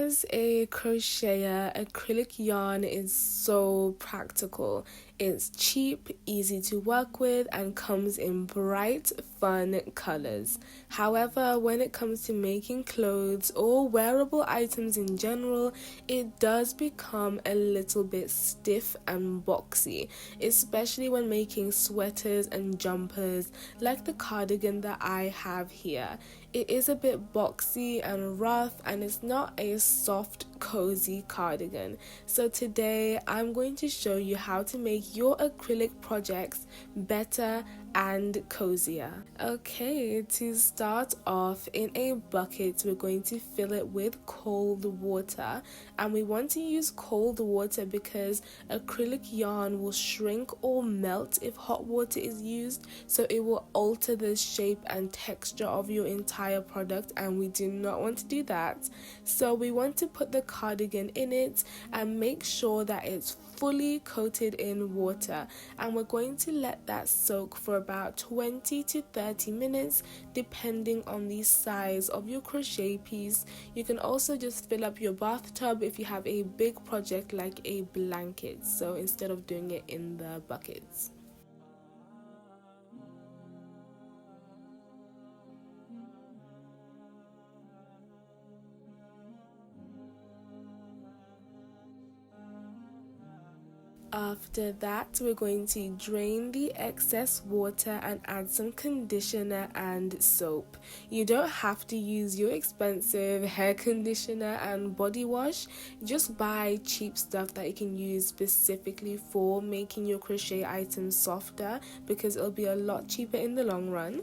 As a crocheter, acrylic yarn is so practical. It's cheap, easy to work with, and comes in bright, fun colors. However, when it comes to making clothes or wearable items in general, it does become a little bit stiff and boxy, especially when making sweaters and jumpers like the cardigan that I have here. It is a bit boxy and rough, and it's not a soft, cozy cardigan. So today I'm going to show you how to make your acrylic projects better and cozier. Okay, to start off, in a bucket we're going to fill it with cold water, and we want to use cold water because acrylic yarn will shrink or melt if hot water is used, so it will alter the shape and texture of your entire product, and we do not want to do that. So we want to put the cardigan in it and make sure that it's fully coated in water, and we're going to let that soak for about 20 to 30 minutes depending on the size of your crochet piece. You can also just fill up your bathtub if you have a big project like a blanket, so instead of doing it in the buckets. After that, we're going to drain the excess water and add some conditioner and soap. You don't have to use your expensive hair conditioner and body wash. Just buy cheap stuff that you can use specifically for making your crochet items softer, because it'll be a lot cheaper in the long run.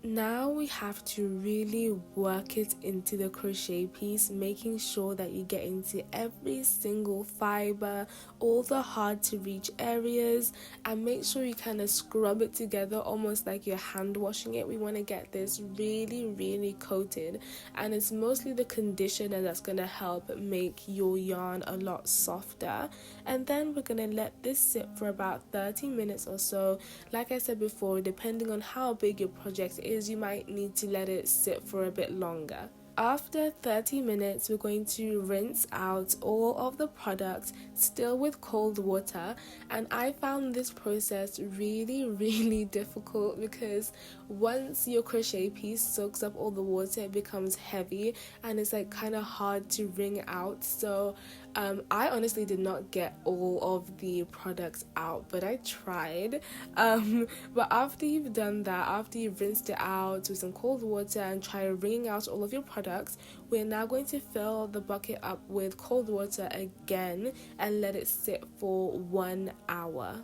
Now we have to really work it into the crochet piece, making sure that you get into every single fiber, all the hard to reach areas, and make sure you kind of scrub it together almost like you're hand washing it. We want to get this really coated, and it's mostly the conditioner that's going to help make your yarn a lot softer. And then we're going to let this sit for about 30 minutes or so. Like I said before, depending on how big your project is, you might need to let it sit for a bit longer. After 30 minutes, we're going to rinse out all of the product, still with cold water, and I found this process really difficult because once your crochet piece soaks up all the water, it becomes heavy and it's like kind of hard to wring out. So I honestly did not get all of the products out, but I tried. But after you've done that, after you've rinsed it out with some cold water and try wringing out all of your products, we're now going to fill the bucket up with cold water again and let it sit for 1 hour.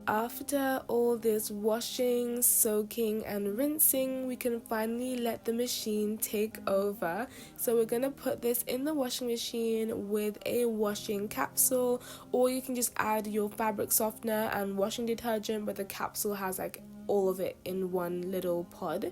After all this washing, soaking and rinsing, we can finally let the machine take over. So we're going to put this in the washing machine with a washing capsule, or you can just add your fabric softener and washing detergent, but the capsule has like all of it in one little pod.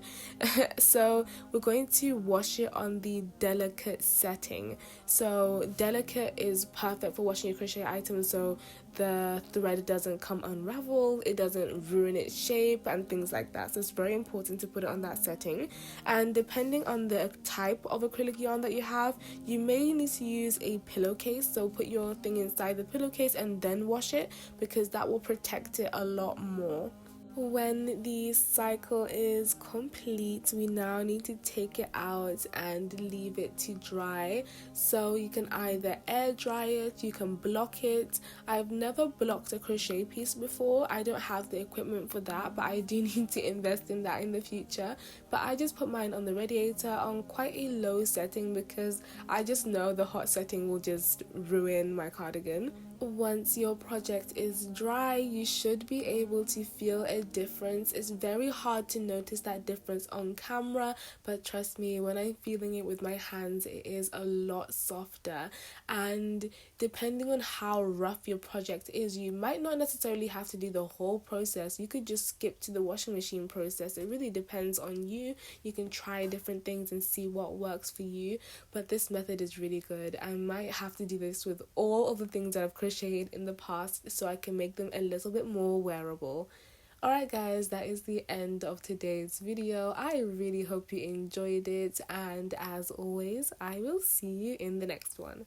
So we're going to wash it on the delicate setting. So delicate is perfect for washing your crochet items, so the thread doesn't come unraveled, it doesn't ruin its shape and things like that. So it's very important to put it on that setting. And depending on the type of acrylic yarn that you have, you may need to use a pillowcase. So put your thing inside the pillowcase and then wash it, because that will protect it a lot more. When the cycle is complete, we now need to take it out and leave it to dry. So you can either air dry it, you can block it. I've never blocked a crochet piece before. I don't have the equipment for that, but I do need to invest in that in the future. But I just put mine on the radiator on quite a low setting, because I just know the hot setting will just ruin my cardigan. Once your project is dry, you should be able to feel a difference. It's very hard to notice that difference on camera, but trust me, when I'm feeling it with my hands, it is a lot softer. And depending on how rough your project is, you might not necessarily have to do the whole process. You could just skip to the washing machine process. It really depends on you. You can try different things and see what works for you, but this method is really good. I might have to do this with all of the things that I've crocheted in the past so I can make them a little bit more wearable. Alright guys, that is the end of today's video. I really hope you enjoyed it, and as always, I will see you in the next one.